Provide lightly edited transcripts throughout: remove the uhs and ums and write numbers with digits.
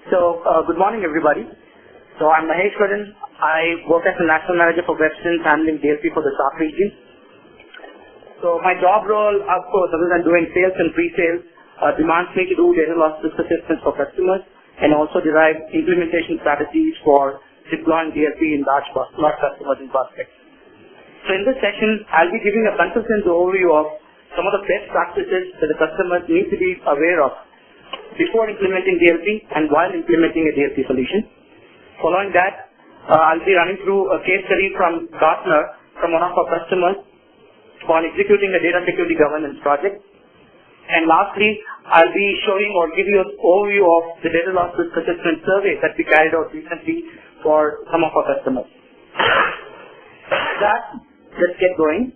Good morning, everybody. So, I'm Mahesh Varan. I work as a National Manager for Webstreams handling DLP for the SAARC region. So, my job role, of course, other than doing sales and pre-sales, demands me to do data loss risk assessments for customers and also derive implementation strategies for deploying DLP in large customers and prospects. So, in this session, I'll be giving a consistent overview of some of the best practices that the customers need to be aware of before implementing DLP and while implementing a DLP solution. Following that, I'll be running through a case study from Gartner from one of our customers on executing a data security governance project. And lastly, I'll be showing or giving you an overview of the data loss risk assessment survey that we carried out recently for some of our customers. With that, let's get going.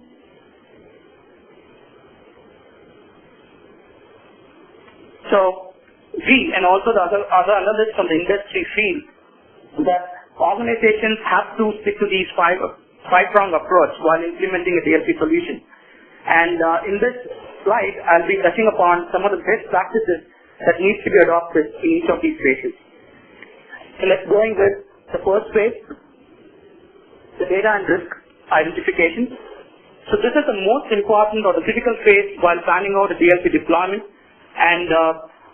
So, we and also the other analysts from the industry feel that organizations have to stick to these five-prong approach while implementing a DLP solution. And in this slide, I'll be touching upon some of the best practices that needs to be adopted in each of these phases. So let's go in with the first phase, the data and risk identification. So this is the most important or the critical phase while planning out a DLP deployment, and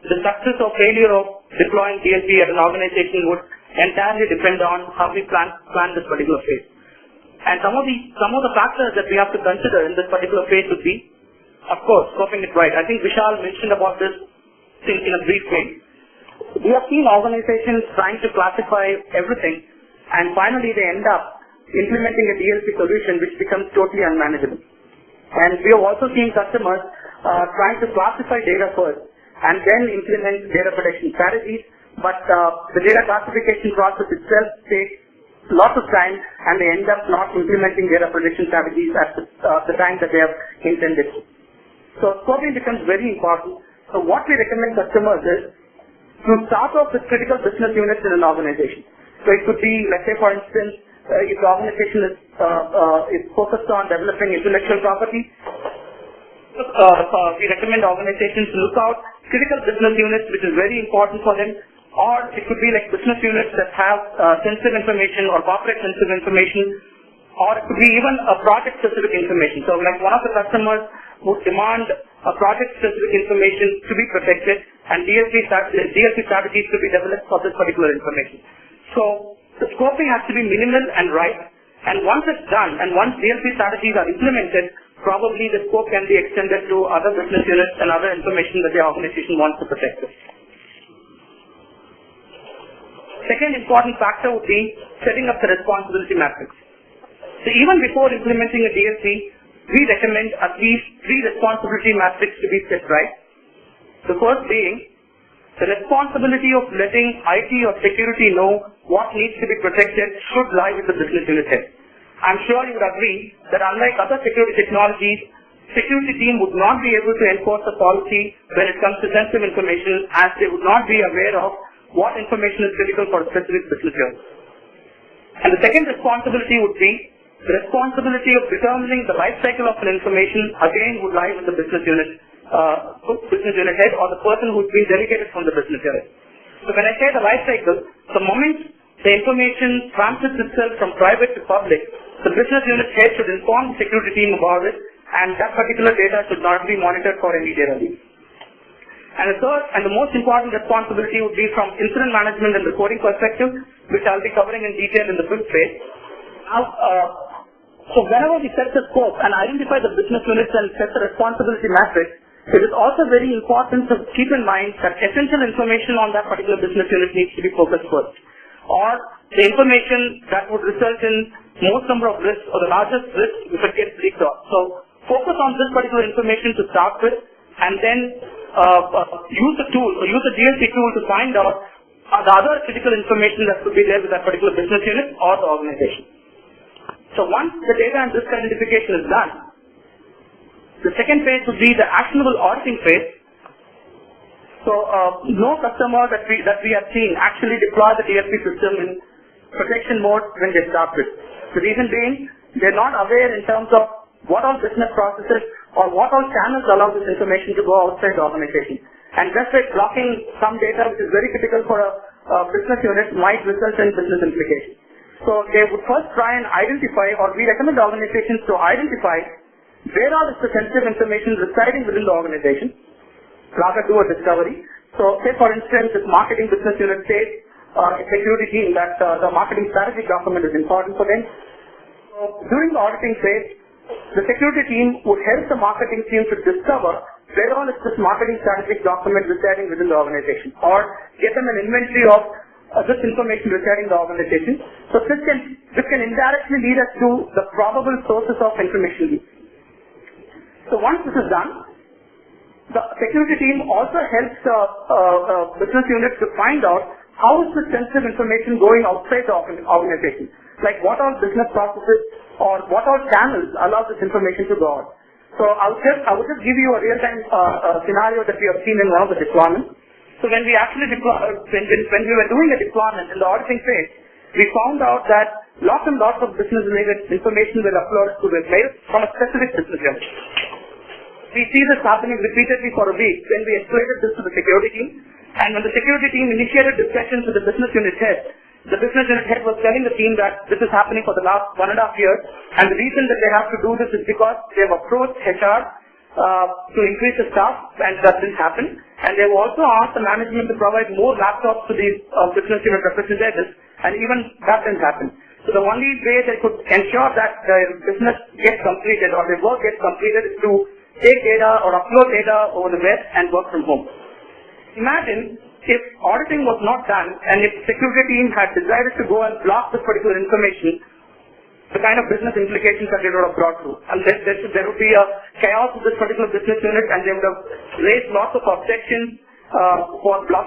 the success or failure of deploying DLP at an organization would entirely depend on how we plan this particular phase. And some of the factors that we have to consider in this particular phase would be, of course, scoping it right. I think Vishal mentioned about this in a brief way. We have seen organizations trying to classify everything, and finally they end up implementing a DLP solution which becomes totally unmanageable. And we have also seen customers trying to classify data first and then implement data protection strategies, but the data classification process itself takes lots of time and they end up not implementing data protection strategies at the time that they have intended. So scoping becomes very important. So what we recommend customers is to start off with critical business units in an organization. So it could be, let's say for instance, if the organization is focused on developing intellectual property, we recommend organizations to look out critical business units which is very important for them, or it could be like business units that have sensitive information or corporate sensitive information, or it could be even a project specific information. So like one of the customers would demand a project specific information to be protected and DLP strategies to be developed for this particular information. So the scoping has to be minimal and right, and once it's done and once DLP strategies are implemented, probably the scope can be extended to other business units and other information that the organization wants to protect. Second important factor would be setting up the responsibility matrix. So even before implementing a DLP, we recommend at least 3 responsibility matrix to be set right. The first being the responsibility of letting IT or security know what needs to be protected should lie with the business unit head. I'm sure you would agree that unlike other security technologies, security team would not be able to enforce a policy when it comes to sensitive information, as they would not be aware of what information is critical for a specific business unit. And the second responsibility would be the responsibility of determining the life cycle of an information again would lie with the business unit head or the person who is being delegated from the business unit. So when I say the life cycle, the moment the information transits itself from private to public, the business unit head should inform the security team about it, and that particular data should not be monitored for any data leaks. And the third and the most important responsibility would be from incident management and reporting perspective, which I'll be covering in detail in the fifth phase. Now, so whenever we set the scope and identify the business units and set the responsibility matrix, it is also very important to keep in mind that essential information on that particular business unit needs to be focused first, or the information that would result in most number of risks or the largest risk if it gets leaked off. So focus on this particular information to start with, and then use the DLP tool to find out the other critical information that could be there with that particular business unit or the organization. So once the data and risk identification is done, the second phase would be the actionable auditing phase. So no customer that we have seen actually deploy the DLP system in protection mode when they start with. The reason being, they're not aware in terms of what all business processes or what all channels allow this information to go outside the organization. And just like blocking some data which is very critical for a business unit might result in business implications. So they would first try and identify, or we recommend organizations to identify where all is the sensitive information residing within the organization, rather do a discovery. So say for instance, if marketing business unit says a security team that the marketing strategy document is important for them. So during the auditing phase, the security team would help the marketing team to discover where all is this marketing strategic document residing within the organization, or get them an inventory of this information residing in the organization. So this can indirectly lead us to the probable sources of information leaks. So once this is done, the security team also helps business units to find out how is this sensitive information going outside the organization. Like what all business processes or what all channels allow this information to go out. So I would just give you a real-time scenario that we have seen in one of the deployments. So when we actually when we were doing a deployment in the auditing phase, we found out that lots and lots of business-related information were uploaded to the mail from a specific business unit. We see this happening repeatedly for a week when we escalated this to the security team. And when the security team initiated discussions with the business unit head, the business unit head was telling the team that this is happening for the last 1.5 years, and the reason that they have to do this is because they have approached HR to increase the staff, and that didn't happen. And they have also asked the management to provide more laptops to these business unit representatives, and even that didn't happen. So the only way they could ensure that their business gets completed or their work gets completed is to take data or upload data over the web and work from home. Imagine if auditing was not done and if the security team had decided to go and block this particular information, the kind of business implications that it would have brought through. And there would be a chaos with this particular business unit, and they would have raised lots of objections for blocking